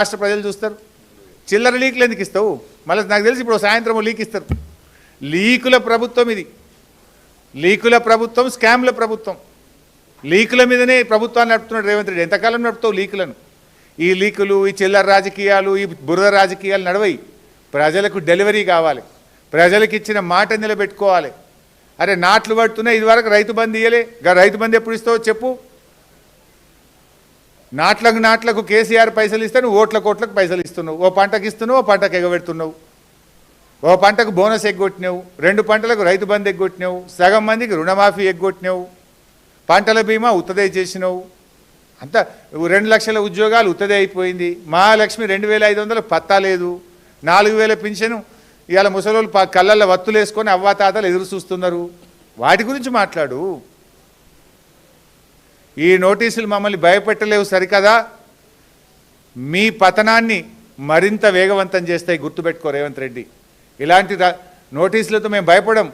రాష్ట్ర ప్రజలు చూస్తారు. చిల్లర లీకులు ఎందుకు ఇస్తావు? మళ్ళీ నాకు తెలిసి ఇప్పుడు సాయంత్రం లీక్ ఇస్తారు. లీకుల ప్రభుత్వం ఇది. లీకుల ప్రభుత్వం, స్కామ్ల ప్రభుత్వం. లీకుల మీదనే ప్రభుత్వాన్ని నడుపుతున్నాడు రేవంత్ రెడ్డి. ఎంతకాలం నడుపుతావు లీకులను? ఈ లీకులు, ఈ చిల్లర రాజకీయాలు, ఈ బురద రాజకీయాలు నడవయి. ప్రజలకు డెలివరీ కావాలి, ప్రజలకు ఇచ్చిన మాట నిలబెట్టుకోవాలి. అరే నాట్లు పడుతున్నాయి, ఇదివరకు రైతు బంధు ఇయ్యలే, రైతు బంధు ఎప్పుడు ఇస్తావో చెప్పు. నాట్లకు కేసీఆర్ పైసలు ఇస్తే నువ్వు ఓట్లకు పైసలు ఇస్తున్నావు. ఓ పంటకు ఇస్తున్నావు, ఓ పంటకు ఎగబెడుతున్నావు. ఓ పంటకు బోనస్ ఎగ్గొట్టినావు, 2 పంటలకు రైతు బంధు ఎగ్గొట్టినావు, సగం మందికి రుణమాఫీ ఎగ్గొట్టినావు, పంటల బీమా ఉత్తదే చేసినావు. అంతా 2 లక్షల ఉద్యోగాలు ఉత్తదే అయిపోయింది. మహాలక్ష్మి 2500 పత్తా లేదు. 4000 పింఛను ఇవాళ ముసలోళ్ళు కళ్ళల్లో వత్తులు వేసుకొని అవ్వాతాతలు ఎదురు చూస్తున్నారు. వాటి గురించి మాట్లాడు. ఈ నోటీసులు మమ్మల్ని భయపెట్టలేవు సరికదా, మీ పతనాన్ని మరింత వేగవంతం చేస్తాయి. గుర్తుపెట్టుకో రేవంత్ రెడ్డి. ఇలాంటి నోటీసులతో మేము భయపడం.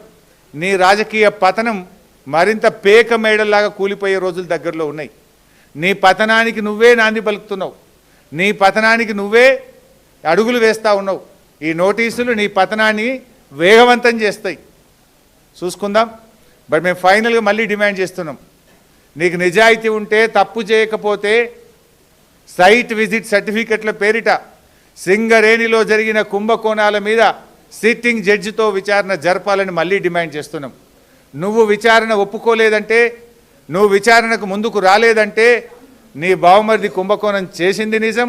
నీ రాజకీయ పతనం మరింత పేక మేడల్లాగా కూలిపోయే రోజులు దగ్గరలో ఉన్నాయి. నీ పతనానికి నువ్వే నాంది పలుకుతున్నావు, నీ పతనానికి నువ్వే అడుగులు వేస్తూ ఉన్నావు. ఈ నోటీసులు నీ పతనాన్ని వేగవంతం చేస్తాయి. చూసుకుందాం. బట్ మేము ఫైనల్గా మళ్ళీ డిమాండ్ చేస్తున్నాం, నీకు నిజాయితీ ఉంటే, తప్పు చేయకపోతే సైట్ విజిట్ సర్టిఫికెట్ల పేరిట సింగరేణిలో జరిగిన కుంభకోణాల మీద సిట్టింగ్ జడ్జితో విచారణ జరపాలని మళ్ళీ డిమాండ్ చేస్తున్నాం. నువ్వు విచారణ ఒప్పుకోలేదంటే, నువ్వు విచారణకు ముందుకు రాలేదంటే నీ బావమరిది కుంభకోణం చేసింది నిజం,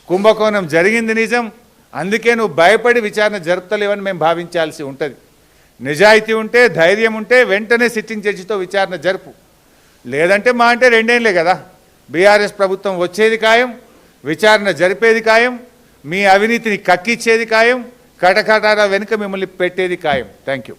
కుంభకోణం జరిగింది నిజం. అందుకే నువ్వు భయపడి విచారణ జరుపుతలేవని మేము భావించాల్సి ఉంటుంది. నిజాయితీ ఉంటే, ధైర్యం ఉంటే వెంటనే సిట్టింగ్ జడ్జితో విచారణ జరుపు. లేదంటే మా అంటే 2 ఏళ్ళే కదా, బీఆర్ఎస్ ప్రభుత్వం వచ్చేది ఖాయం, విచారణ జరిపేది ఖాయం, మీ అవినీతిని కక్కిచ్చేది ఖాయం, కటకటాల వెనుక మిమ్మల్ని పెట్టేది ఖాయం. Thank you.